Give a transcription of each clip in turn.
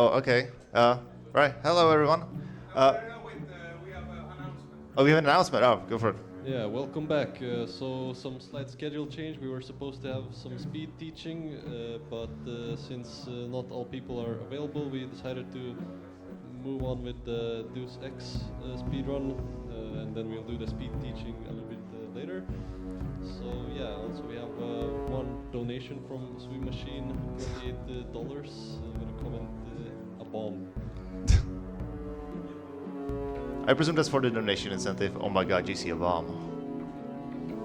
Oh, okay. Right. Hello, everyone. Uh, We have an announcement. oh, we have an announcement. Oh, go for it. Yeah, welcome back. So some slight schedule change. We were supposed to have some speed teaching, but since not all people are available, we decided to move on with the Deus Ex speedrun, and then we'll do the speed teaching a little bit later. So yeah, also we have one donation from Swim Machine, $28. I'm gonna comment a bomb. I presume that's for the donation incentive. Oh my god, you see a bomb.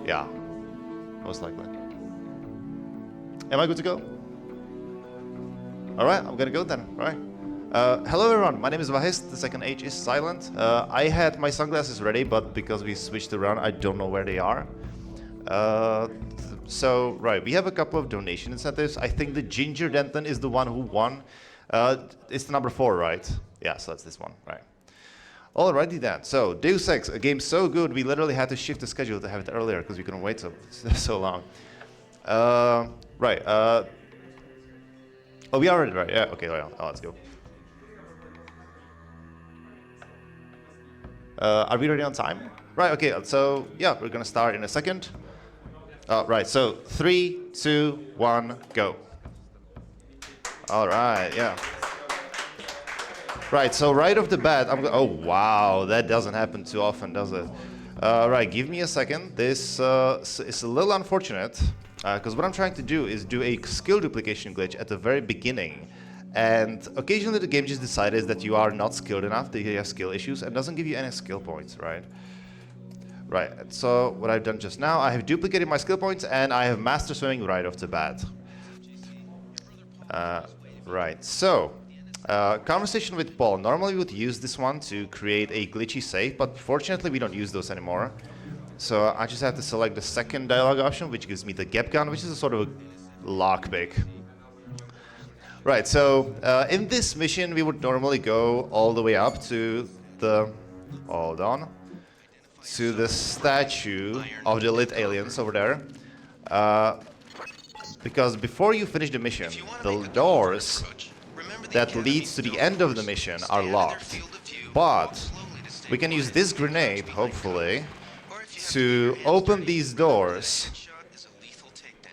Yeah, most likely. Am I good to go? Alright, I'm gonna go then. Alright. Hello everyone, my name is Vahisht. The second H is silent. I had my sunglasses ready, but because we switched around, I don't know where they are. Right, we have a couple of donation incentives. I think the Ginger Denton is the one who won. It's the number 4, right? Yeah, so that's this one, right. Alrighty then, so Deus Ex, a game so good we literally had to shift the schedule to have it earlier because we couldn't wait so long. Right, oh, we are ready, right? Yeah, okay, well, let's go. Are we ready on time? Right, okay, so yeah, we're gonna start in a second. Right, so 3, 2, 1, go. Alright, yeah. Right, so right off the bat, oh wow, that doesn't happen too often, does it? Right, give me a second. This is a little unfortunate, because what I'm trying to do is do a skill duplication glitch at the very beginning. And occasionally the game just decides that you are not skilled enough, that you have skill issues, and doesn't give you any skill points, right? Right, so what I've done just now, I have duplicated my skill points, and I have master swimming right off the bat. Right, so... conversation with Paul. Normally we would use this one to create a glitchy save, but fortunately we don't use those anymore. So I just have to select the second dialogue option, which gives me the gap gun, which is a sort of a lockpick. Right, so in this mission we would normally go all the way up to the... hold on. To the statue of the lit aliens over there. Because before you finish the mission, the doors that leads to the end of the mission are locked. But we can use this grenade, hopefully, to open these doors.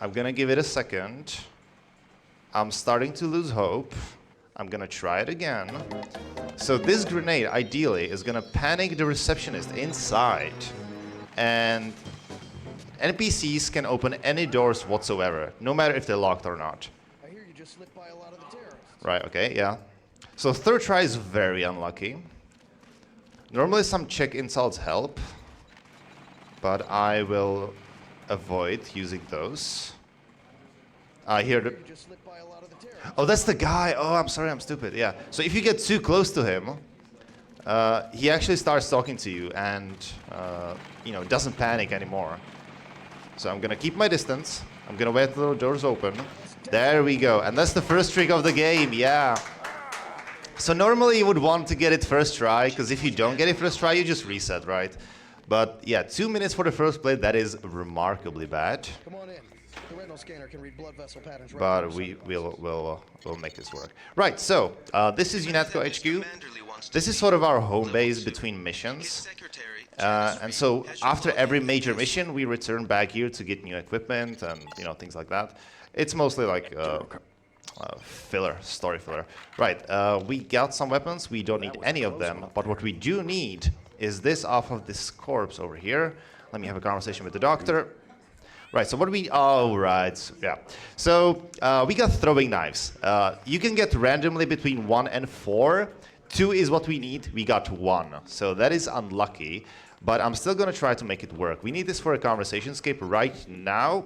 I'm gonna give it a second. I'm starting to lose hope. I'm gonna try it again. So this grenade, ideally, is gonna panic the receptionist inside. And NPCs can open any doors whatsoever, no matter if they're locked or not. I hear you just slipped by a lot of the terrorists. Right, okay, yeah. So third try is very unlucky. Normally some check insults help, but I will avoid using those. I hear the... Oh, that's the guy. Oh, I'm sorry, I'm stupid, yeah. So if you get too close to him, he actually starts talking to you and, you know, doesn't panic anymore. So I'm gonna keep my distance. I'm gonna wait till the doors open. There we go, and that's the first trick of the game, yeah. So normally you would want to get it first try, because if you don't get it first try, you just reset, right? But yeah, 2 minutes for the first play, that is remarkably bad. Come on in. The retinal scanner can read blood vessel patterns. But we'll make this work. Right, so this is UNATCO HQ. This is sort of our home base between missions. And so after every major mission, we return back here to get new equipment and, you know, things like that. It's mostly like filler, story filler. Right, we got some weapons. We don't need any of them. But what we do need is this off of this corpse over here. Let me have a conversation with the doctor. Right, so what do we... oh, right, yeah. So we got throwing knives. You can get randomly between 1 and 4. 2 is what we need. We got 1. So that is unlucky. But I'm still going to try to make it work. We need this for a conversation scape right now.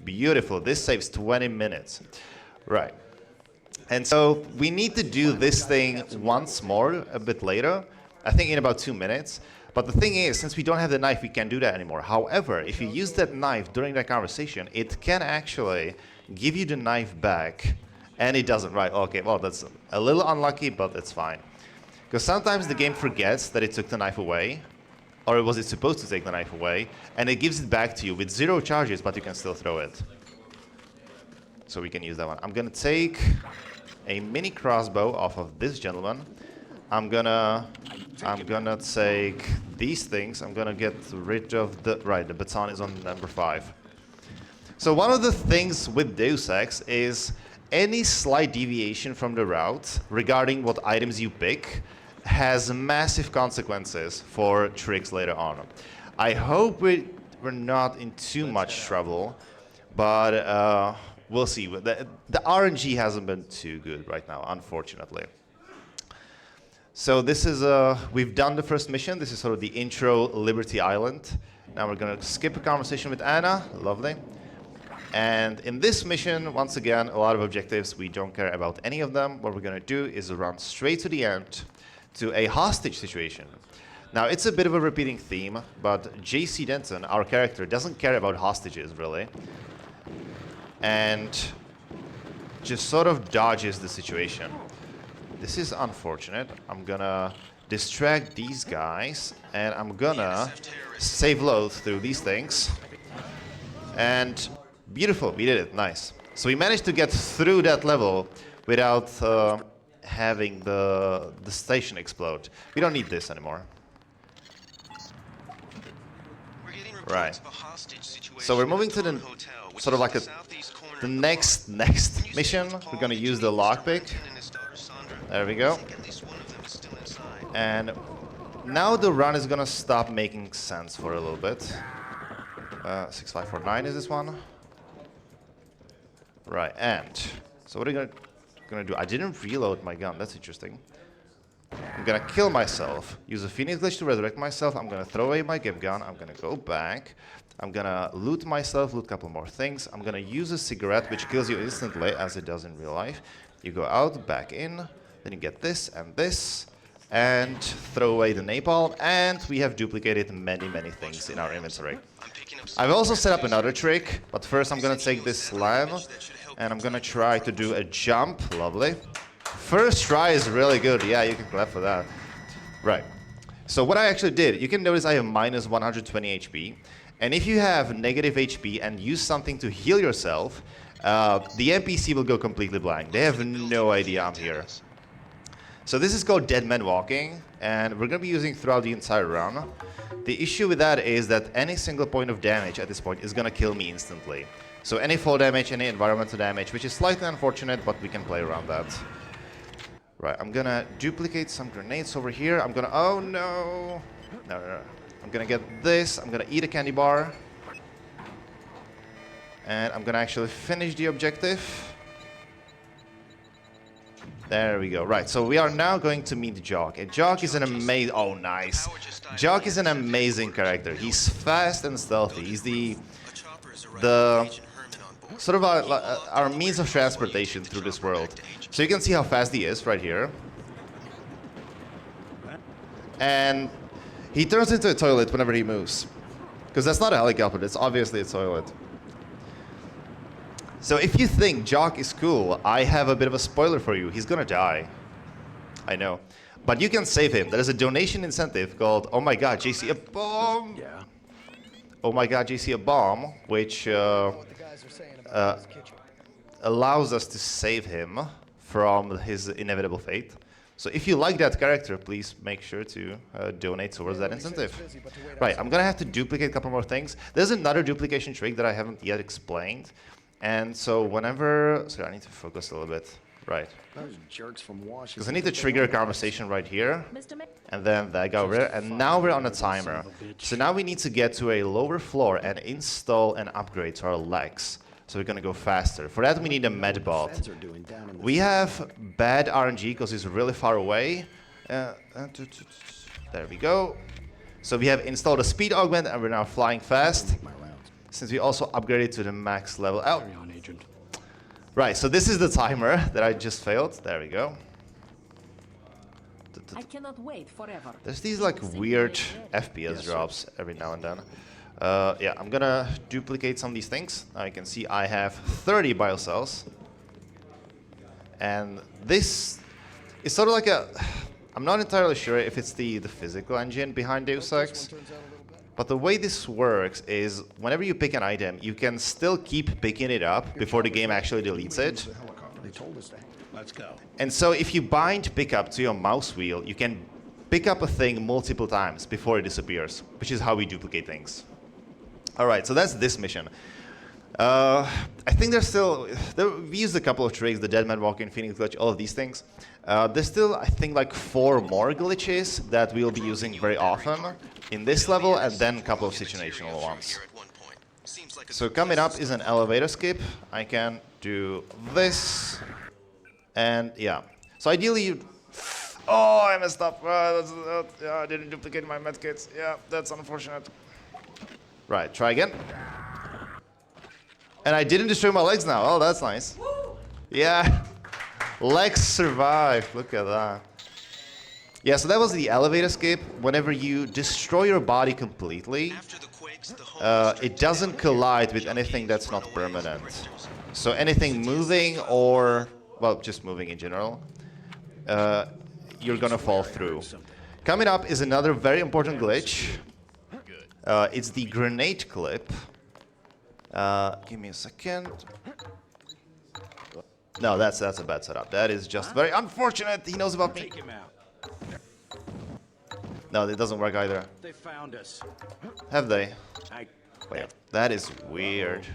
Beautiful. This saves 20 minutes. Right. And so we need to do this thing once more a bit later. I think in about 2 minutes. But the thing is, since we don't have the knife, we can't do that anymore. However, if you use that knife during that conversation, it can actually give you the knife back. And it doesn't, right? Okay, well, that's a little unlucky, but it's fine. Because sometimes the game forgets that it took the knife away. Or was it supposed to take the knife away? And it gives it back to you with 0 charges, but you can still throw it. So we can use that one. I'm going to take a mini crossbow off of this gentleman. I'm gonna take these things. I'm gonna get rid of the the baton is on number 5. So one of the things with Deus Ex is any slight deviation from the route regarding what items you pick has massive consequences for tricks later on. I hope we're not in too much trouble, but we'll see. The RNG hasn't been too good right now, unfortunately. So this is, we've done the first mission. This is sort of the intro Liberty Island. Now we're gonna skip a conversation with Anna, lovely. And in this mission, once again, a lot of objectives. We don't care about any of them. What we're gonna do is run straight to the end to a hostage situation. Now it's a bit of a repeating theme, but JC Denton, our character, doesn't care about hostages really. And just sort of dodges the situation. This is unfortunate. I'm gonna distract these guys, and I'm gonna save load through these things. And beautiful, we did it, nice. So we managed to get through that level without having the station explode. We don't need this anymore. Right. So we're moving to the sort of like the next mission. We're gonna use the lockpick. There we go. And now the run is gonna stop making sense for a little bit. 6549 is this one. Right, and so what are you gonna do? I didn't reload my gun, that's interesting. I'm gonna kill myself, use a Phoenix glitch to resurrect myself. I'm gonna throw away my gift gun. I'm gonna go back. I'm gonna loot myself, loot a couple more things. I'm gonna use a cigarette, which kills you instantly, as it does in real life. You go out, back in, then you get this, and throw away the napalm, and we have duplicated many things in our inventory. I've also set up another trick, but first I'm gonna take this slam, and I'm gonna try to do a jump, lovely. First try is really good, yeah, you can clap for that. Right, so what I actually did, you can notice I have minus 120 HP, and if you have negative HP and use something to heal yourself, the NPC will go completely blank. They have no idea I'm here. So this is called Dead Man Walking, and we're going to be using throughout the entire run. The issue with that is that any single point of damage at this point is going to kill me instantly. So any fall damage, any environmental damage, which is slightly unfortunate, but we can play around that. Right, I'm going to duplicate some grenades over here. I'm going to... Oh, no. No. I'm going to get this. I'm going to eat a candy bar. And I'm going to actually finish the objective. There we go. Right, so we are now going to meet Jock. And Jock is an amazing... Oh, nice. Jock is an amazing character. He's fast and stealthy. He's the sort of our means of transportation through this world. So you can see how fast he is right here. And he turns into a toilet whenever he moves. Because that's not a helicopter, it's obviously a toilet. So if you think Jock is cool, I have a bit of a spoiler for you. He's gonna die. I know. But you can save him. There is a donation incentive called Oh My God, JC a Bomb! Yeah. Oh My God, JC a Bomb, which allows us to save him from his inevitable fate. So if you like that character, please make sure to donate towards that incentive. Right, I'm gonna have to duplicate a couple more things. There's another duplication trick that I haven't yet explained. And so whenever... Sorry, I need to focus a little bit. Right. Because I need to trigger a conversation right here. And then that guy over there. And now we're on a timer. So now we need to get to a lower floor and install an upgrade to our legs. So we're gonna go faster. For that we need a medbot. We have bad RNG because it's really far away. There we go. So we have installed a speed augment and we're now flying fast. Since we also upgraded to the max level. Oh. Right, so this is the timer that I just failed. There we go. I cannot wait forever. There's these like weird FPS drops every now and then. Yeah, I'm gonna duplicate some of these things. Now you can see I have 30 biocells. And this is sort of like a... I'm not entirely sure if it's the physical engine behind Deus Ex. But the way this works is whenever you pick an item, you can still keep picking it up before the game actually deletes it. They told us that. Let's go. And so if you bind pickup to your mouse wheel, you can pick up a thing multiple times before it disappears, which is how we duplicate things. All right, so that's this mission. I think we used a couple of tricks, the Dead Man Walking, Phoenix Glitch, all of these things. There's still, I think, like 4 more glitches that we'll be using very often in this level, and then a couple of situational ones. So coming up is an elevator skip. I can do this, and yeah. So ideally, oh, I messed up. Yeah, I didn't duplicate my medkits. Yeah, that's unfortunate. Right, try again. And I didn't destroy my legs now. Oh, that's nice. Yeah, legs survived. Look at that. Yeah, so that was the elevator skip. Whenever you destroy your body completely, it doesn't collide with anything that's not permanent. So anything moving or, well, just moving in general, you're gonna fall through. Coming up is another very important glitch. It's the grenade clip. Give me a second. No, that's a bad setup. That is just very unfortunate. He knows about me. Take him out. No, it doesn't work either. They found us. Have they? I Wait, that is weird.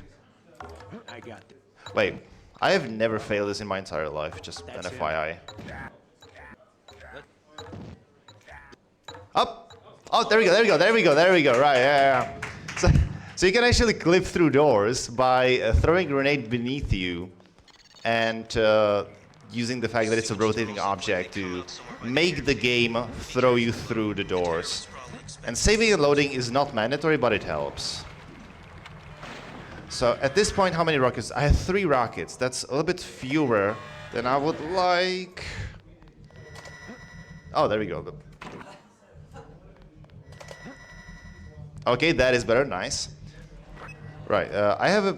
got it. Wait, I have never failed this in my entire life, just an FYI. Up! Oh, there we go, right, yeah. So you can actually clip through doors by throwing a grenade beneath you and using the fact that it's a rotating object to make the game throw you through the doors. And saving and loading is not mandatory, but it helps. So at this point, how many rockets? I have 3 rockets. That's a little bit fewer than I would like. Oh, there we go. Okay, that is better, nice. Right, I have a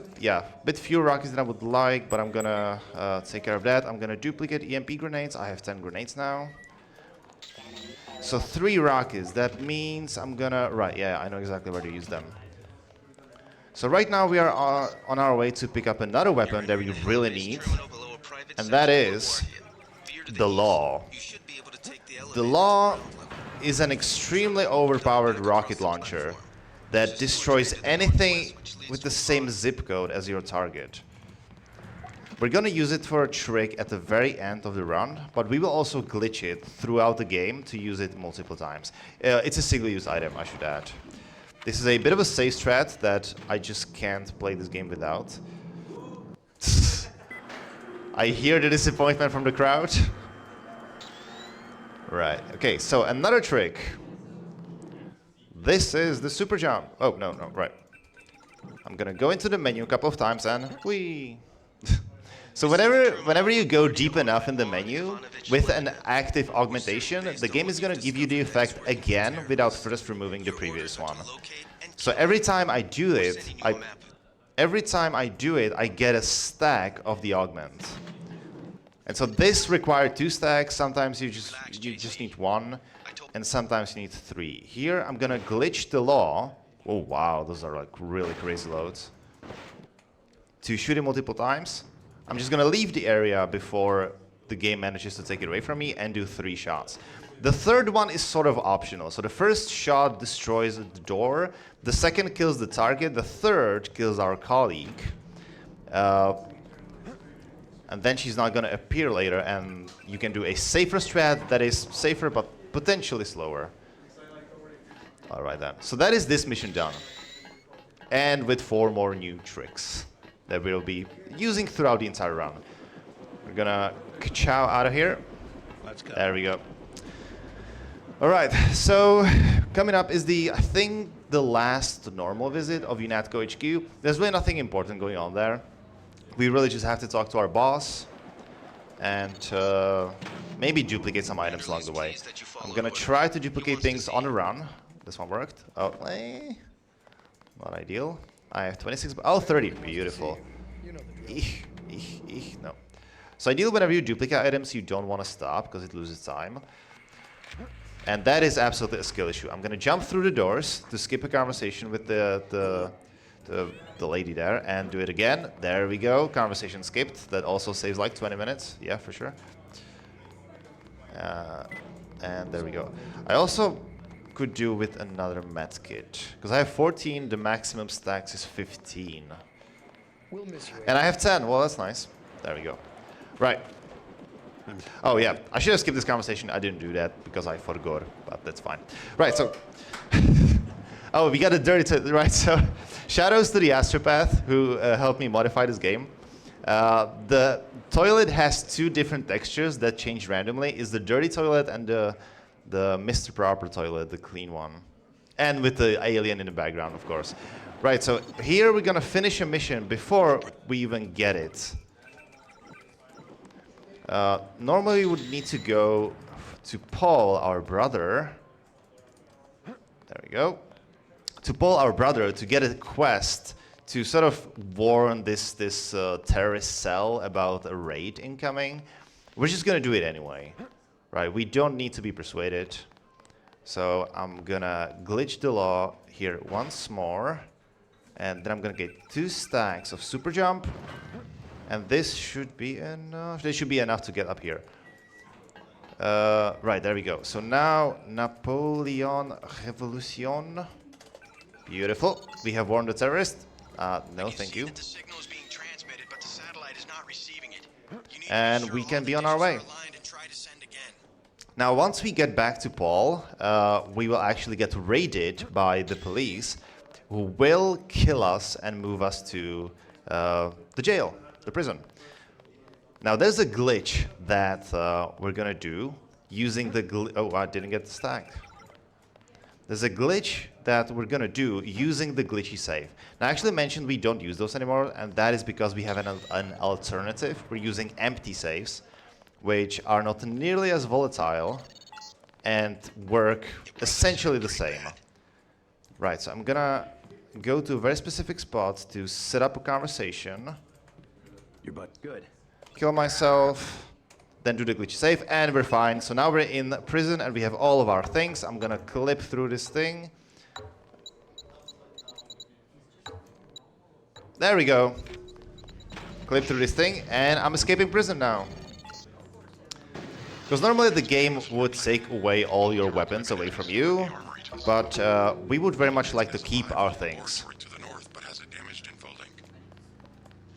bit fewer rockets than I would like, but I'm gonna take care of that. I'm gonna duplicate EMP grenades. I have 10 grenades now. So 3 rockets, that means I'm gonna, right, yeah, I know exactly where to use them. So right now we are on our way to pick up another weapon that we really need, and that is the Law. The Law is an extremely overpowered rocket launcher that destroys anything with the same zip code as your target. We're gonna use it for a trick at the very end of the run, but we will also glitch it throughout the game to use it multiple times. It's a single-use item, I should add. This is a bit of a safe strat that I just can't play this game without. I hear the disappointment from the crowd. Right, okay, so another trick. This is the super jump. Oh, no, right. I'm gonna go into the menu a couple of times and whee. So whenever you go deep enough in the menu with an active augmentation, the game is gonna give you the effect again without first removing the previous one. So every time I do it, I get a stack of the augment. And so this required 2 stacks. Sometimes you just need 1, and sometimes you need 3. Here I'm gonna glitch the Law. Oh wow, those are like really crazy loads. To shoot it multiple times, I'm just gonna leave the area before the game manages to take it away from me and do 3 shots. The third one is sort of optional. So the first shot destroys the door, the second kills the target, the third kills our colleague. And then she's not gonna appear later, and you can do a safer strat that is safer but potentially slower. Alright then, so that is this mission done. And with 4 more new tricks that we'll be using throughout the entire run. We're gonna ka-chow out of here. Let's go. There we go. Alright, so coming up is I think the last normal visit of UNATCO HQ. There's really nothing important going on there. We really just have to talk to our boss and maybe duplicate some items along the way. I'm gonna try to duplicate things on the run. This one worked. Oh, not ideal. I have 26, oh, 30, beautiful. No. So ideally, whenever you duplicate items, you don't want to stop because it loses time. And that is absolutely a skill issue. I'm gonna jump through the doors to skip a conversation with the the lady there and do it again. There we go. Conversation skipped. That also saves like 20 minutes. Yeah, for sure. And there we go. I also could do with another med kit because I have 14. The maximum stacks is 15. We'll miss you. And I have 10. Well, that's nice. There we go. Right. Oh, yeah. I should have skipped this conversation. I didn't do that because I forgot, but that's fine. Right, so... oh, we got a dirty... right, so... Shoutouts to the astropath who helped me modify this game. The toilet has 2 different textures that change randomly. It's the dirty toilet and the Mr. Proper toilet, the clean one. And with the alien in the background, of course. Right, so here we're gonna finish a mission before we even get it. Normally we would need to go to Paul, our brother. There we go. To Paul, our brother, to get a quest to sort of warn this terrorist cell about a raid incoming. We're just gonna do it anyway. Right, we don't need to be persuaded. So I'm gonna glitch the law here once more. And then I'm gonna get 2 stacks of super jump. And this should be enough. This should be enough to get up here. Right, there we go. So now, Napoleon Revolution. Beautiful. We have warned the terrorist. No, thank you. The signal is being transmitted, but the satellite is not receiving it. You need to And make sure we all can the be on our digits way. are aligned and try to send again. Now, once we get back to Paul, we will actually get raided by the police, who will kill us and move us to the jail, the prison. Now, there's a glitch that we're gonna do using the oh, I didn't get the stack. There's a glitch that we're gonna do using the glitchy save. Now, I actually mentioned we don't use those anymore, and that is because we have an alternative. We're using empty saves, which are not nearly as volatile and work essentially the same. Right, so I'm gonna go to a very specific spot to set up a conversation, Your butt. Good. kill myself, then do the glitch save, and we're fine. So now we're in prison and we have all of our things. I'm gonna clip through this thing. There we go. Clip through this thing, and I'm escaping prison now. Because normally the game would take away all your weapons away from you, but we would very much like to keep our things.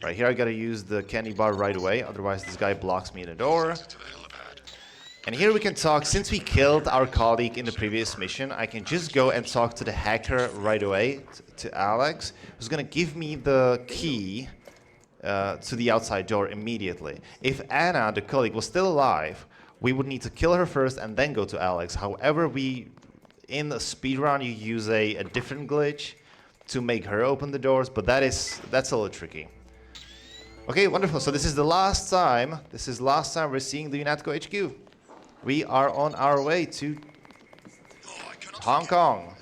Right, here I gotta use the candy bar right away, otherwise this guy blocks me in the door. And here we can talk. Since we killed our colleague in the previous mission, I can just go and talk to the hacker right away, to Alex, who's gonna give me the key to the outside door immediately. If Anna, the colleague, was still alive, we would need to kill her first and then go to Alex. However, in a speedrun, you use a different glitch to make her open the doors, but that's a little tricky. Okay, wonderful. So this is the last time. This is last time we're seeing the UNATCO HQ. We are on our way to Hong Kong.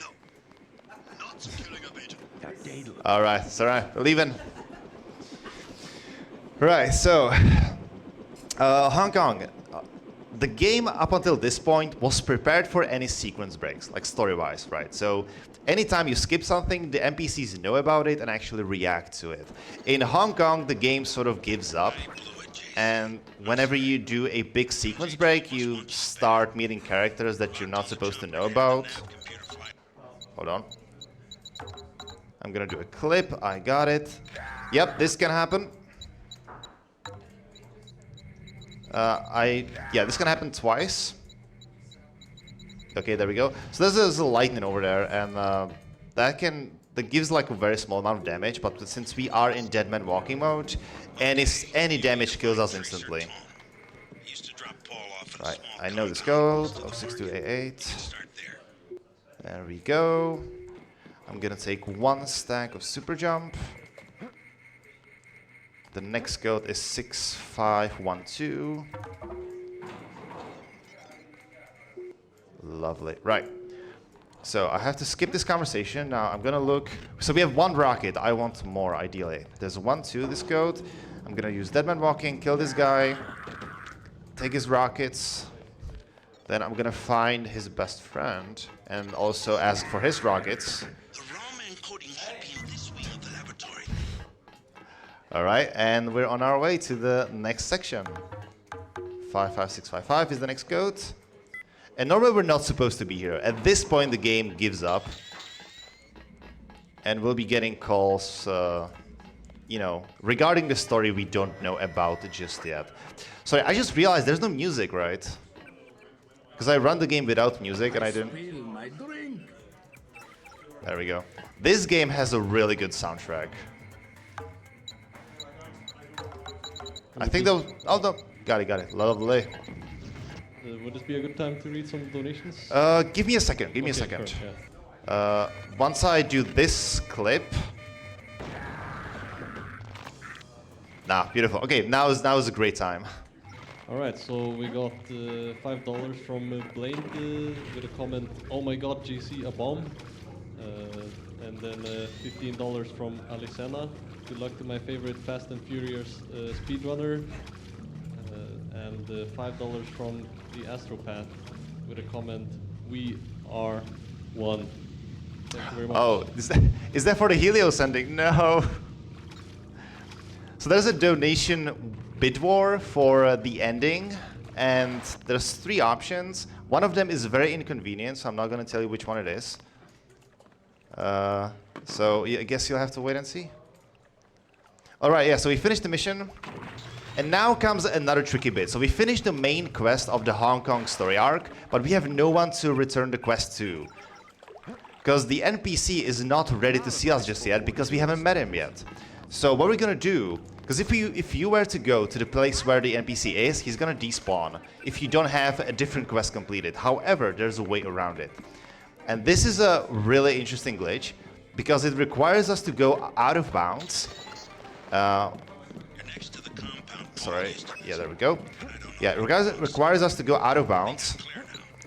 All right, it's all right. We're leaving. Right, so Hong Kong. The game up until this point was prepared for any sequence breaks, like story-wise, right? So anytime you skip something, the NPCs know about it and actually react to it. In Hong Kong, the game sort of gives up, and whenever you do a big sequence break, you start meeting characters that you're not supposed to know about. Hold on. I'm gonna do a clip. I got it. Yep, this can happen. Yeah, this can happen twice. Okay, there we go. So there's a lightning over there, and that gives like a very small amount of damage. But since we are in Dead Man Walking mode, any damage kills us instantly. Right, I know this code. 06288. There we go. I'm gonna take 1 stack of super jump. The next code is 6512. Lovely. Right. So I have to skip this conversation. Now I'm gonna look. So we have 1 rocket. I want more, ideally. There's 1, 2, this code. I'm gonna use Dead Man Walking, kill this guy, take his rockets. Then I'm gonna find his best friend and also ask for his rockets. The raw man coding EPM this way of the All right, and we're on our way to the next section. 55655 is the next code. And normally we're not supposed to be here. At this point, the game gives up. And we'll be getting calls, you know, regarding the story we don't know about just yet. Sorry, I just realized there's no music, right? Because I run the game without music and I didn't... There we go. This game has a really good soundtrack. I think that was... Oh, no. Got it. Lovely. Would this be a good time to read some donations? Give me a second. Give me a second. Of course, yeah. Once I do this clip... Nah, beautiful. Okay, now is a great time. Alright, so we got $5 from Blaine with a comment, "Oh my god, GC, a bomb." And then $15 from Alicena. "Good luck to my favorite Fast and Furious speedrunner." And $5 from the Astropath with a comment, "We are one." Thank you very much. Oh, is that for the Helios ending? No. So there's a donation bid war for the ending, and there's 3 options. One of them is very inconvenient, so I'm not going to tell you which one it is. So yeah, I guess you'll have to wait and see. All right, yeah, so we finished the mission. And now comes another tricky bit. So we finished the main quest of the Hong Kong story arc, but we have no one to return the quest to. Because the NPC is not ready to see us just yet, because we haven't met him yet. So what we're gonna do, because if you were to go to the place where the NPC is, he's gonna despawn if you don't have a different quest completed. However, there's a way around it. And this is a really interesting glitch, because it requires us to go out of bounds. Sorry, yeah, there we go. Yeah, it requires us to go out of bounds.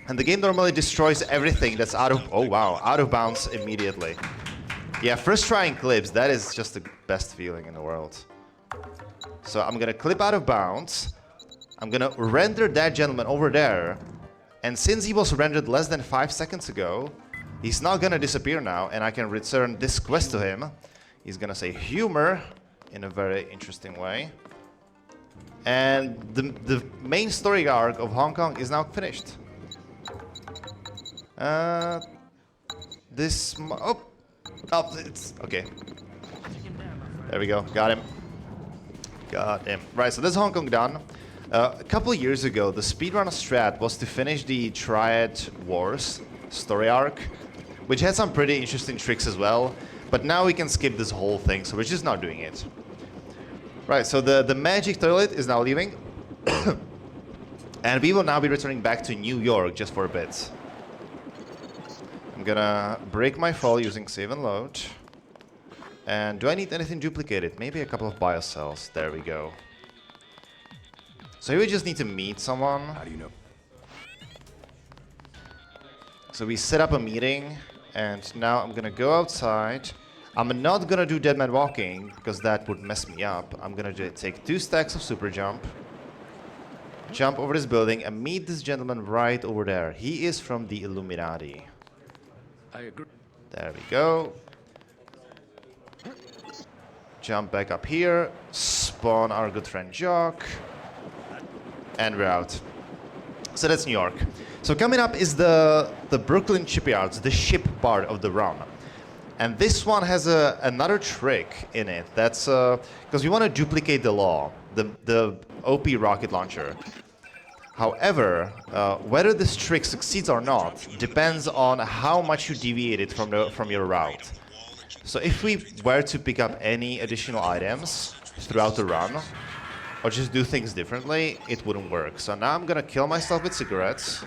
And the game normally destroys everything that's out of bounds immediately. Yeah, first trying clips, that is just the best feeling in the world. So I'm gonna clip out of bounds. I'm gonna render that gentleman over there. And since he was rendered less than 5 seconds ago, he's not gonna disappear now, and I can return this quest to him. He's gonna say humor in a very interesting way. And the main story arc of Hong Kong is now finished. It's okay. There we go. Got him. Right, so this is Hong Kong done. A couple of years ago, the speedrun strat was to finish the Triad Wars story arc, which had some pretty interesting tricks as well. But now we can skip this whole thing, so we're just not doing it. Right, so the magic toilet is now leaving. And we will now be returning back to New York just for a bit. I'm gonna break my fall using save and load. And do I need anything duplicated? Maybe a couple of biocells. There we go. So here we just need to meet someone. How do you know? So we set up a meeting, and now I'm gonna go outside. I'm not gonna do dead man walking, because that would mess me up. I'm gonna take 2 stacks of super jump, jump over this building, and meet this gentleman right over there. He is from the Illuminati. I agree. There we go. Jump back up here, spawn our good friend Jock, and we're out. So that's New York. So coming up is the Brooklyn shipyards, the ship part of the run. And this one has another trick in it. That's because we want to duplicate the law, the OP rocket launcher. However, whether this trick succeeds or not depends on how much you deviated from your route. So if we were to pick up any additional items throughout the run, or just do things differently, it wouldn't work. So now I'm gonna kill myself with cigarettes.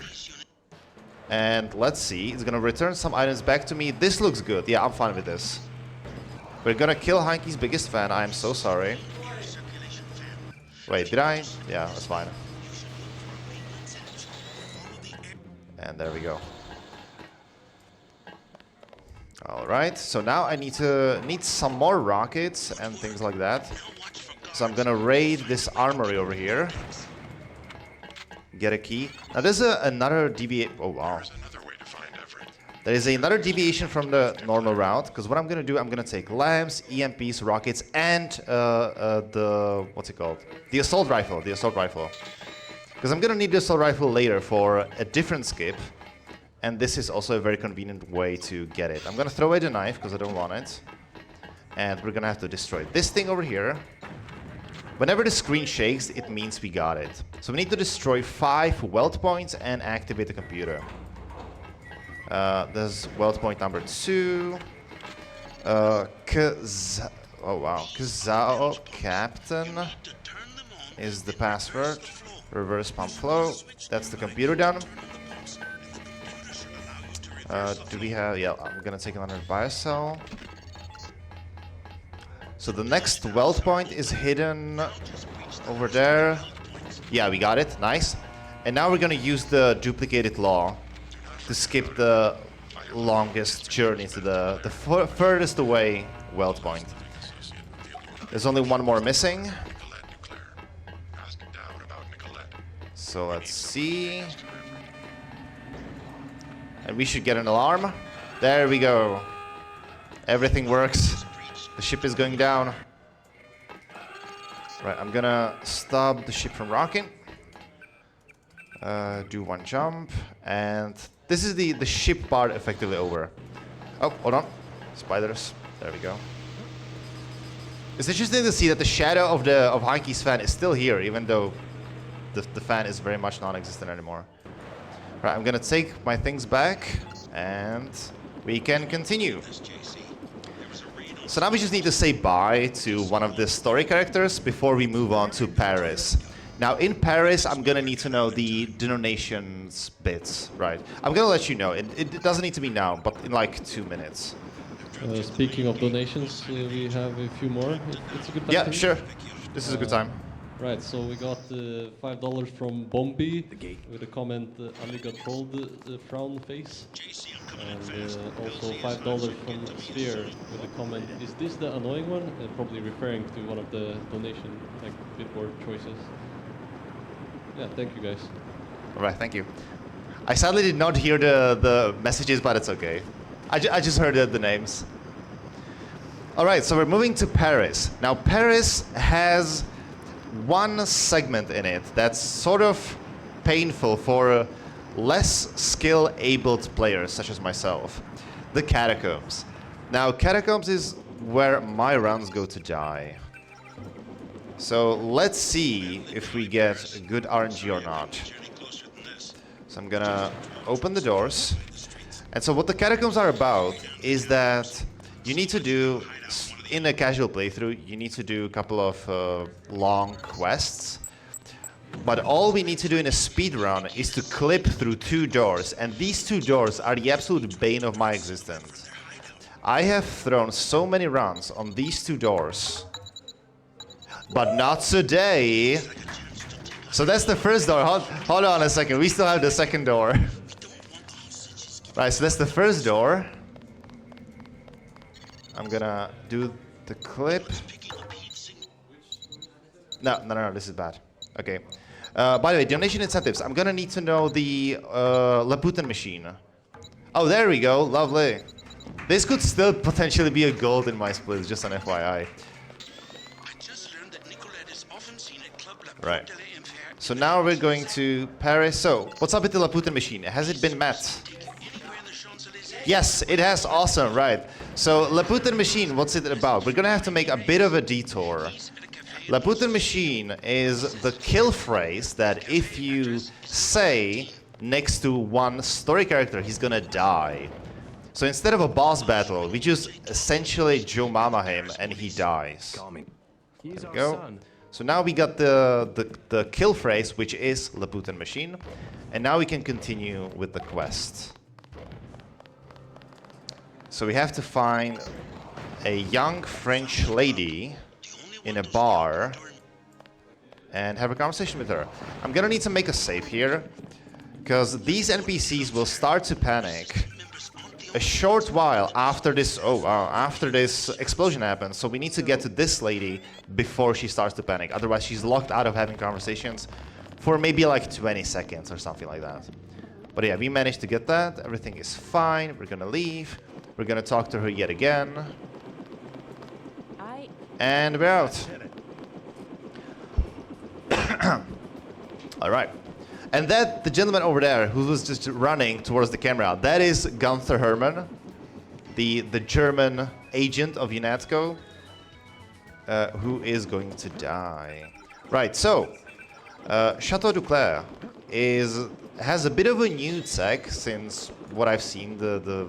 And let's see, it's gonna return some items back to me. This looks good. Yeah, I'm fine with this. We're gonna kill Hanky's biggest fan. I am so sorry. Wait, did I? Yeah, that's fine. And there we go. All right, so now I need some more rockets and things like that. So I'm gonna raid this armory over here. Get a key. Now there's another DBA. Oh wow. There is another deviation from the normal route, because what I'm going to do, I'm going to take lamps, EMPs, rockets, and the, what's it called? The assault rifle, Because I'm going to need the assault rifle later for a different skip, and this is also a very convenient way to get it. I'm going to throw away the knife, because I don't want it, and we're going to have to destroy this thing over here. Whenever the screen shakes, it means we got it. So we need to destroy 5 weld points and activate the computer. There's weld point number 2. Oh wow. Kazao Captain is the password. Reverse pump flow. That's the computer done. Do we have... Yeah, I'm gonna take another biocell. So the next weld point is hidden over there. Yeah, we got it. Nice. And now we're gonna use the duplicated law to skip the longest journey to the furthest away weld point. There's only one more missing. So let's see. And we should get an alarm. There we go. Everything works. The ship is going down. Right, I'm gonna stop the ship from rocking. Do one jump, and this is the ship part effectively over. Oh, hold on. Spiders. There we go. It's interesting to see that the shadow of Hanky's fan is still here, even though the fan is very much non-existent anymore. Right, I'm gonna take my things back, and we can continue. So now we just need to say bye to one of the story characters before we move on to Paris. Now in Paris, I'm gonna need to know the donations bits, right? I'm gonna let you know. It doesn't need to be now, but in like 2 minutes. Speaking of donations, we have a few more. It's a good time. Yeah, sure. This is a good time. Right, so we got $5 from Bombi with a comment, Ali got trolled, frown face. And also $5 from Sphere with a comment, is this the annoying one? Probably referring to one of the donation, like, Bitboard choices. Yeah, thank you guys. All right, thank you. I sadly did not hear the messages, but it's okay. I just heard the names. All right, so we're moving to Paris. Now, Paris has one segment in it that's sort of painful for less skill-abled players, such as myself. The Catacombs. Now, Catacombs is where my rounds go to die. So let's see if we get good RNG or not. So I'm gonna open the doors. And so what the Catacombs are about is that you need to do, in a casual playthrough, you need to do a couple of long quests. But all we need to do in a speedrun is to clip through 2 doors, and these 2 doors are the absolute bane of my existence. I have thrown so many runs on these 2 doors, but not today. So that's the first door. Hold on a second, we still have the second door. Right, so that's the first door. I'm gonna do the clip. No, this is bad. Okay. By the way, donation incentives. I'm gonna need to know the Laputin machine. Oh, there we go. Lovely. This could still potentially be a gold in my splits, just an FYI. Right. So now we're going to Paris. So, what's up with the Laputin machine? Has it been met? Yes, it has. Awesome, right. So, Laputin machine, what's it about? We're gonna have to make a bit of a detour. Laputin machine is the kill phrase that if you say next to one story character, he's gonna die. So instead of a boss battle, we just essentially Joe Mama him and he dies. There we go. So now we got the kill phrase, which is Laputin machine. And now we can continue with the quest. So we have to find a young French lady in a bar and have a conversation with her. I'm gonna need to make a save here because these NPCs will start to panic a short while after this after this explosion happens. So we need to get to this lady before she starts to panic. Otherwise she's locked out of having conversations for maybe like 20 seconds or something like that. But yeah, we managed to get that. Everything is fine. We're gonna leave. We're gonna talk to her yet again. And we're out. All right. And that, the gentleman over there who was just running towards the camera, that is Gunther Hermann, the German agent of UNATCO, who is going to die. Right, so, Chateau Duclair has a bit of a new tech since what I've seen, the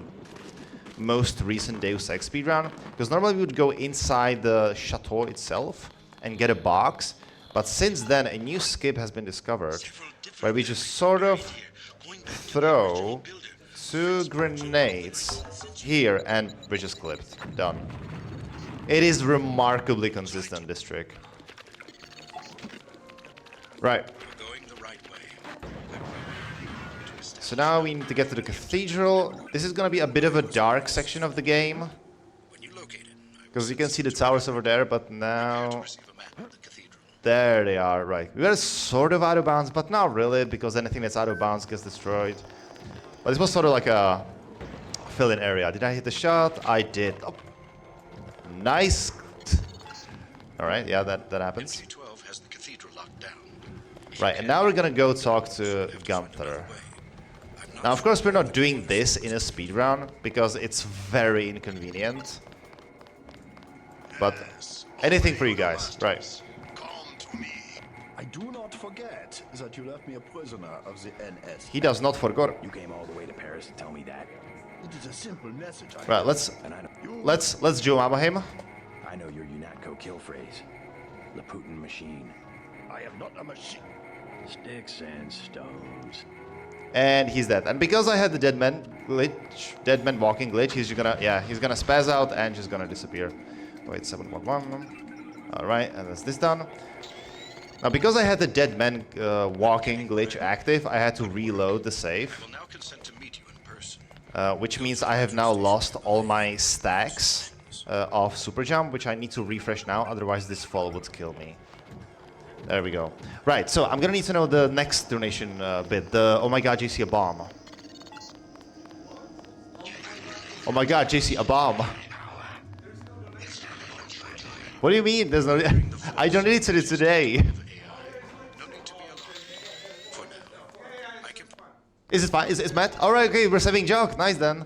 most recent Deus Ex speedrun, because normally we would go inside the chateau itself and get a box, but since then a new skip has been discovered where we just sort of throw 2 grenades here and we're just clipped. Done. It is remarkably consistent, this trick. Right. So now we need to get to the cathedral. This is going to be a bit of a dark section of the game. Because you can see the towers over there, but now... There they are, right. We are sort of out of bounds, but not really, because anything that's out of bounds gets destroyed. But this was sort of like a fill-in area. Did I hit the shot? I did. Oh. Nice. Alright, yeah, that happens. Right, and now we're gonna go talk to Gunther. Now, of course, we're not doing this in a speedrun, because it's very inconvenient. But anything for you guys, right. I do not forget that you left me a prisoner of the NS. He does not forget. You came all the way to Paris to tell me that. It is a simple message. Right, let's Joe him. I know your UNATCO kill phrase. The Putin machine. I am not a machine. Sticks and stones. And he's dead. And because I had the dead man walking glitch, he's gonna spaz out and just gonna disappear. Wait, 711. Alright, and that's this done. Now, because I had the dead man walking glitch active, I had to reload the save. Which means I have now lost all my stacks of super jump, which I need to refresh now, otherwise this fall would kill me. There we go. Right, so I'm gonna need to know the next donation bit. The oh my god, JC, a bomb. Oh my god, JC, a bomb. What do you mean? There's no. I donated it today. Is it fine? Is it Matt? Alright, okay, we're saving Jock. Nice then.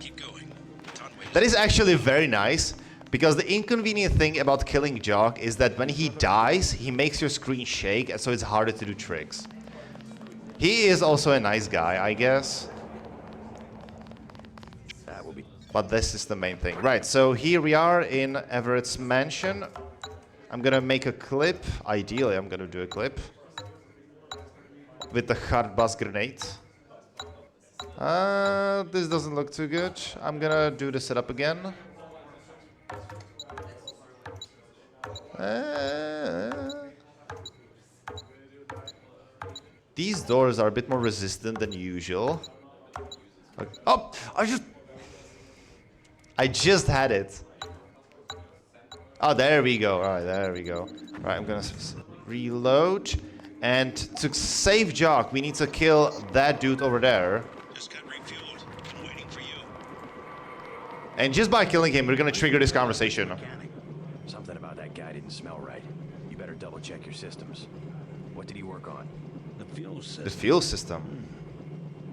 That is actually very nice, because the inconvenient thing about killing Jock is that when he dies, he makes your screen shake, and so it's harder to do tricks. He is also a nice guy, I guess. That will be. But this is the main thing. Right, so here we are in Everett's mansion. I'm gonna make a clip. Ideally, I'm gonna do a clip with the hard bus grenade. This doesn't look too good. I'm gonna do the setup again. These doors are a bit more resistant than usual. Oh, I just had it. Oh, there we go. All right, there we go. All right, I'm gonna reload. And to save Jock, we need to kill that dude over there. Just got refueled. I'm waiting for you. And just by killing him, we're gonna trigger this conversation. Something about that guy didn't smell right. You better double check your systems. What did he work on? The fuel system. The fuel system.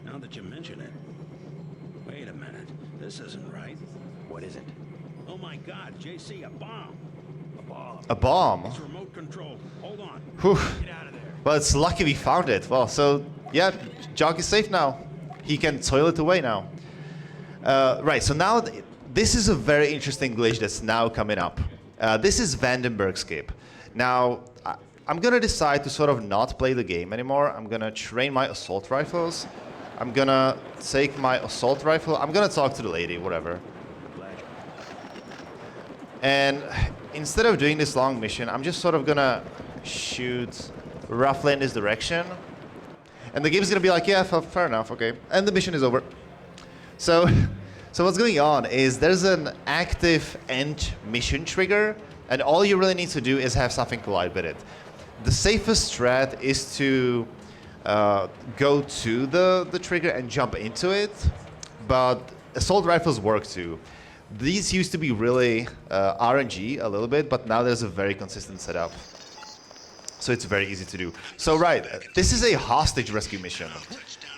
Now that you mention it. Wait a minute. This isn't right. What isn't? Oh my god, JC, a bomb. A bomb. A bomb. It's remote control. Hold on. Whew. Get out of there. Well, it's lucky we found it. Well, so yeah, Jock is safe now. He can toilet away now. Right, so now this is a very interesting glitch that's now coming up. This is Vandenberg skip. Now, I'm gonna decide to sort of not play the game anymore. I'm gonna train my assault rifles. I'm gonna take my assault rifle. I'm gonna talk to the lady, whatever. And instead of doing this long mission, I'm just sort of gonna shoot roughly in this direction. And the game's gonna be like, yeah, fair enough, okay. And the mission is over. So what's going on is there's an active end mission trigger, and all you really need to do is have something collide with it. The safest strat is to go to the trigger and jump into it, but assault rifles work too. These used to be really RNG a little bit, but now there's a very consistent setup. So it's very easy to do. So right, this is a hostage rescue mission.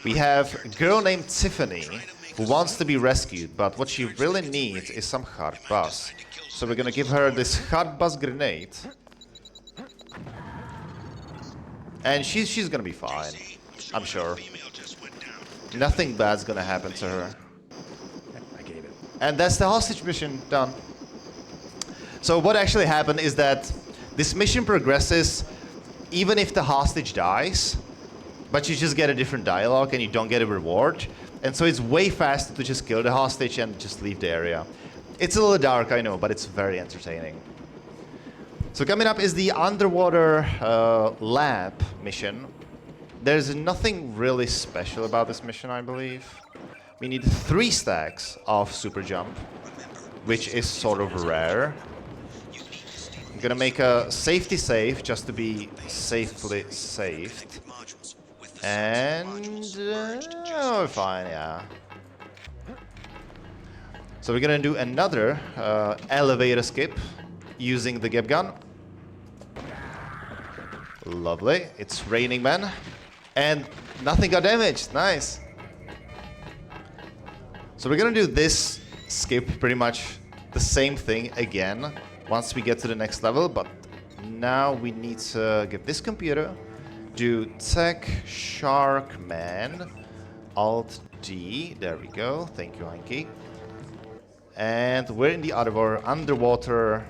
We have a girl named Tiffany who wants to be rescued, but what she really needs is some hard bus. So we're gonna give her this hard bus grenade. And she's gonna be fine, I'm sure. Nothing bad's gonna happen to her. I gave it. And that's the hostage mission done. So what actually happened is that this mission progresses even if the hostage dies, but you just get a different dialogue and you don't get a reward. And so it's way faster to just kill the hostage and just leave the area. It's a little dark, I know, but it's very entertaining. So coming up is the underwater lab mission. There's nothing really special about this mission, I believe. We need 3 stacks of super jump, which is sort of rare. I'm gonna make a safety save just to be safely saved. And oh, fine, yeah. So we're gonna do another elevator skip using the gap gun. Lovely. It's raining, man. And nothing got damaged. Nice. So we're gonna do this skip pretty much the same thing again once we get to the next level, but now we need to get this computer, do Tech Sharkman, Alt D, there we go, thank you Hanky. And we're in the underwater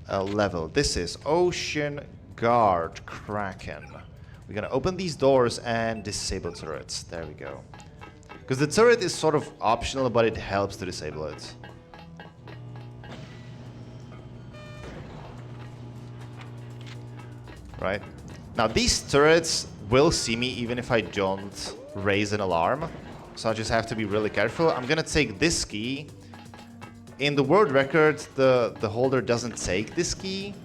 level. This is Ocean Guard Kraken. We're gonna open these doors and disable turrets, there we go. Because the turret is sort of optional, but it helps to disable it. Right. Now these turrets will see me even if I don't raise an alarm. So I just have to be really careful. I'm gonna take this key. In the world record, the holder doesn't take this key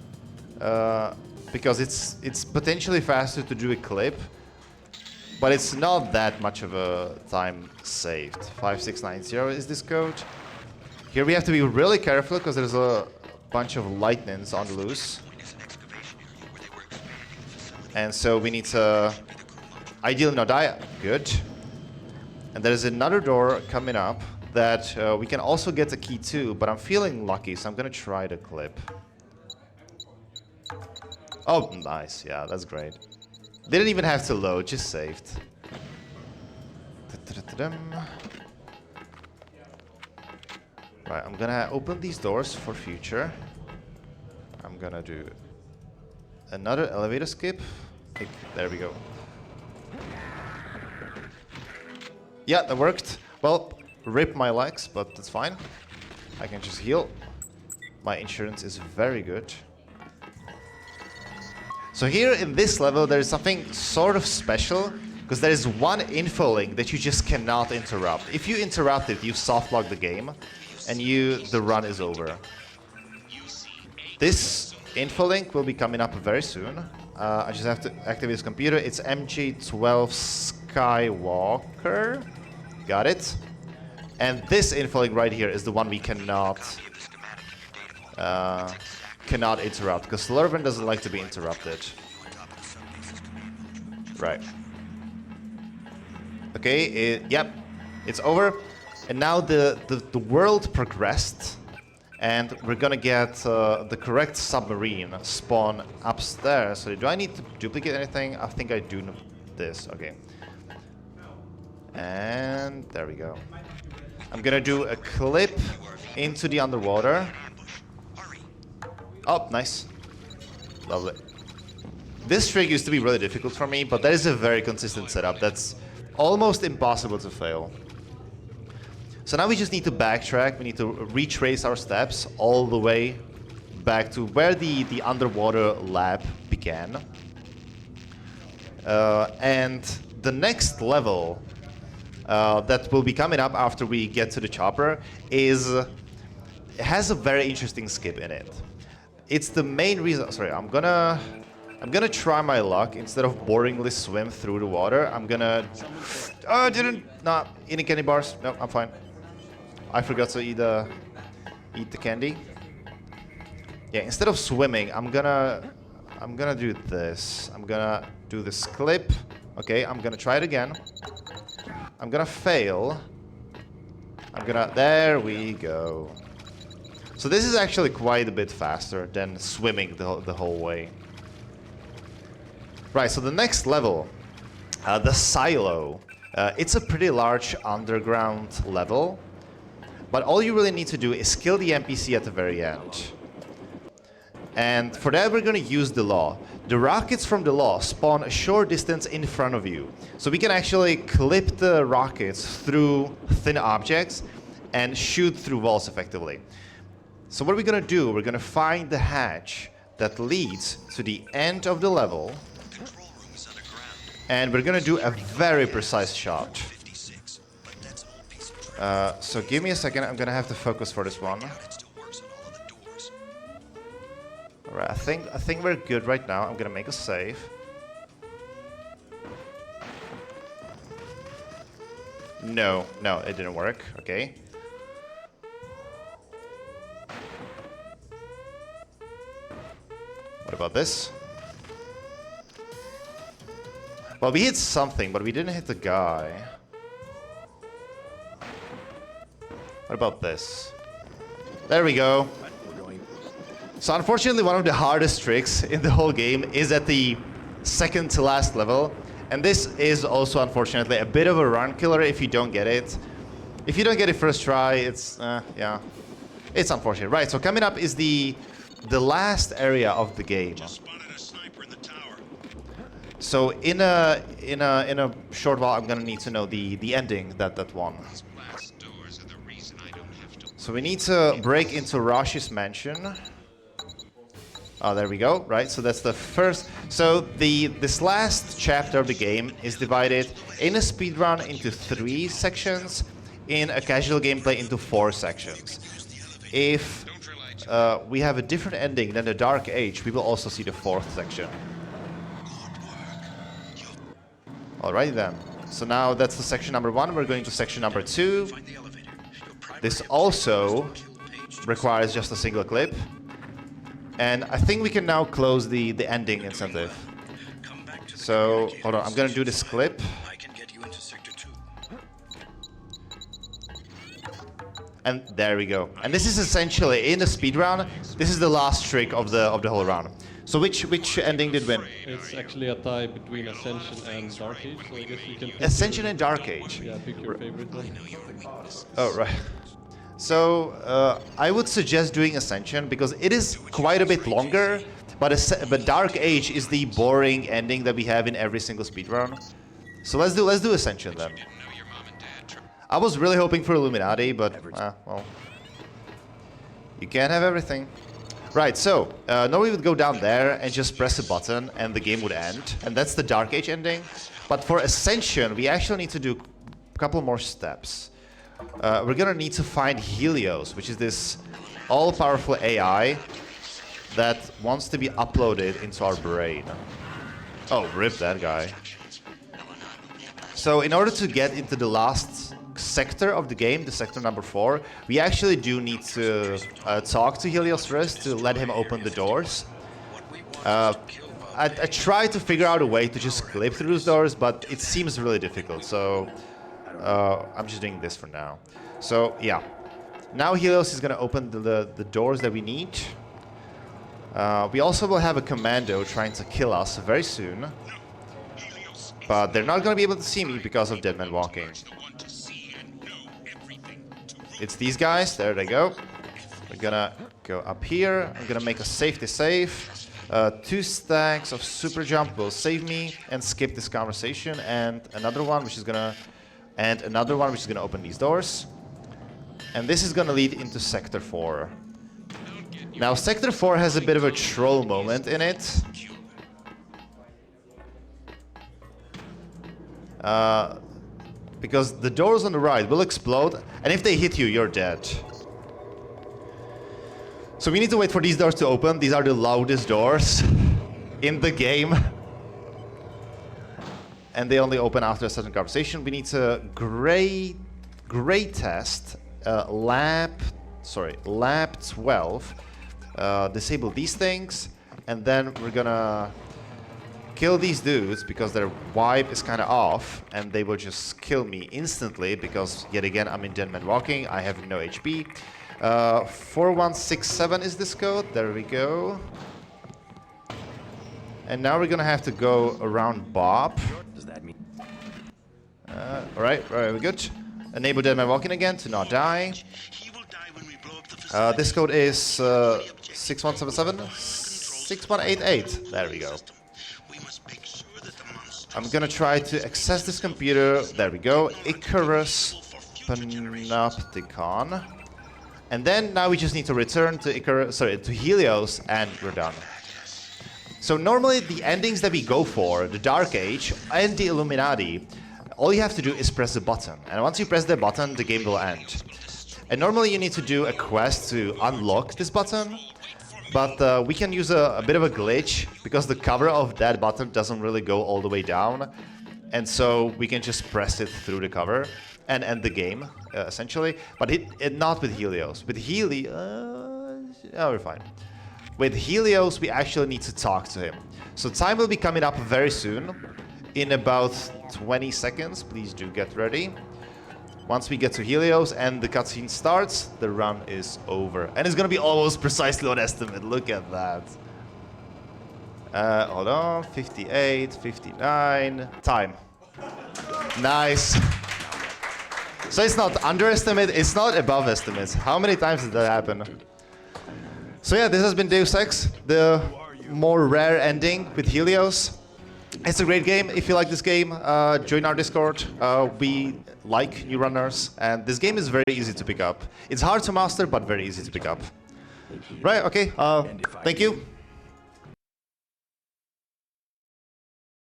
because it's potentially faster to do a clip, but it's not that much of a time saved. 5690 is this code. Here we have to be really careful because there's a bunch of lightnings on the loose. And so we need to ideally not die. Good. And there's another door coming up that we can also get a key to, but I'm feeling lucky, so I'm gonna try the clip. Oh, nice. Yeah, that's great. Didn't even have to load, just saved. Right, I'm gonna open these doors for future. I'm gonna do another elevator skip. There we go. Yeah, that worked. Well, rip my legs, but that's fine. I can just heal. My insurance is very good. So here in this level, there is something sort of special, because there is one info link that you just cannot interrupt. If you interrupt it, you soft-lock the game, and the run is over. This info link will be coming up very soon. I just have to activate this computer. It's MG12 Skywalker. Got it. And this info link right here is the one we cannot interrupt, because Slurven doesn't like to be interrupted. Right. Okay, yep, it's over. And now the world progressed. And we're gonna get the correct submarine spawn upstairs. So do I need to duplicate anything? I think I do know this. Okay. And there we go. I'm gonna do a clip into the underwater. Oh, nice. Lovely. This trick used to be really difficult for me, but that is a very consistent setup. That's almost impossible to fail. So now we just need to backtrack. We need to retrace our steps all the way back to where the underwater lab began. And the next level that will be coming up after we get to the chopper has a very interesting skip in it. It's the main reason. Sorry, I'm I'm gonna try my luck. Instead of boringly swim through the water, I'm gonna... Oh, I didn't... Nah, eating candy bars. No, I'm fine. I forgot to eat the candy. Yeah, instead of swimming, I'm gonna do this. I'm gonna do this clip. Okay, I'm gonna try it again. I'm gonna fail. There we go. So this is actually quite a bit faster than swimming the whole way. Right, so the next level, the silo. It's a pretty large underground level, but all you really need to do is kill the NPC at the very end. And for that, we're going to use the law. The rockets from the law spawn a short distance in front of you. So we can actually clip the rockets through thin objects and shoot through walls effectively. So what are we going to do? We're going to find the hatch that leads to the end of the level. And we're going to do a very precise shot. So give me a second. I'm going to have to focus for this one. Alright, I think we're good right now. I'm gonna make a save. No, it didn't work. Okay. What about this? Well, we hit something, but we didn't hit the guy. What about this? There we go. So unfortunately, one of the hardest tricks in the whole game is at the second to last level. And this is also, unfortunately, a bit of a run killer if you don't get it. If you don't get it first try, it's, yeah, it's unfortunate. Right, so coming up is the last area of the game. Just spotted a sniper in the tower. So in a short while, I'm gonna need to know the ending that one. These blast doors are the reason I don't have to. So we need to break into Rash's mansion. Oh, there we go. Right, so that's the first. So this last chapter of the game is divided in a speedrun into 3 sections, in a casual gameplay into 4 sections. If we have a different ending than the Dark Age, we will also see the 4th section. Alright then. So now that's the section number 1. We're going to section number 2. This also requires just a single clip. And I think we can now close the ending incentive. So, hold on, I'm gonna do this clip. And there we go. And this is essentially, in the speedrun, this is the last trick of the whole run. So which ending did win? It's actually a tie between Ascension and Dark Age, so I guess you can pick Ascension and Dark Age. Yeah, pick your favorite one. Oh, right. So, I would suggest doing Ascension because it is quite a bit longer, but Dark Age is the boring ending that we have in every single speedrun. So let's do Ascension then. I was really hoping for Illuminati, but well, you can't have everything. Right, so normally we would go down there and just press a button and the game would end, and that's the Dark Age ending. But for Ascension, we actually need to do a couple more steps. We're gonna need to find Helios, which is this all-powerful AI that wants to be uploaded into our brain. Oh, rip that guy. So in order to get into the last sector of the game, the sector number 4, we actually do need to talk to Helios first to let him open the doors. I tried to figure out a way to just clip through those doors, but it seems really difficult, so I'm just doing this for now. So yeah, now Helios is going to open the doors that we need. We also will have a commando trying to kill us very soon, but they're not going to be able to see me because of Dead Man Walking. It's these guys. There they go. We're gonna go up here. I'm gonna make a safety save. 2 stacks of super jump will save me and skip this conversation, and another one which is gonna open these doors. And this is gonna lead into Sector 4. Now Sector 4 has a bit of a troll moment in it. Because the doors on the right will explode, and if they hit you, you're dead. So we need to wait for these doors to open. These are the loudest doors in the game. And they only open after a certain conversation. We need to grade test lab 12. Disable these things, and then we're gonna kill these dudes because their vibe is kind of off, and they will just kill me instantly because yet again I'm in dead man walking. I have no HP. 4167 is this code. There we go. And now we're gonna have to go around Bob. Does that mean? Alright, we're good. Enable dead man walking again to not die. He will die when we blow up the facility. This code is 6177 6188. There we go. We must make sure that the monster I'm gonna try to access this computer. There we go. Icarus Panopticon. And then now we just need to return to to Helios, and we're done. So normally the endings that we go for, the Dark Age and the Illuminati, all you have to do is press the button. And once you press the button, the game will end. And normally you need to do a quest to unlock this button, but we can use a bit of a glitch because the cover of that button doesn't really go all the way down. And so we can just press it through the cover and end the game, essentially. But not with Helios. With we're fine. With Helios, we actually need to talk to him. So time will be coming up very soon, in about 20 seconds. Please do get ready. Once we get to Helios and the cutscene starts, the run is over. And it's gonna be almost precisely on estimate. Look at that. Hold on, 58, 59, time. Nice. So it's not underestimate, it's not above estimates. How many times did that happen? So yeah, this has been Deus Ex, the more rare ending with Helios. It's a great game. If you like this game, join our Discord. We like new runners, and this game is very easy to pick up. It's hard to master, but very easy to pick up. Right, okay, thank you.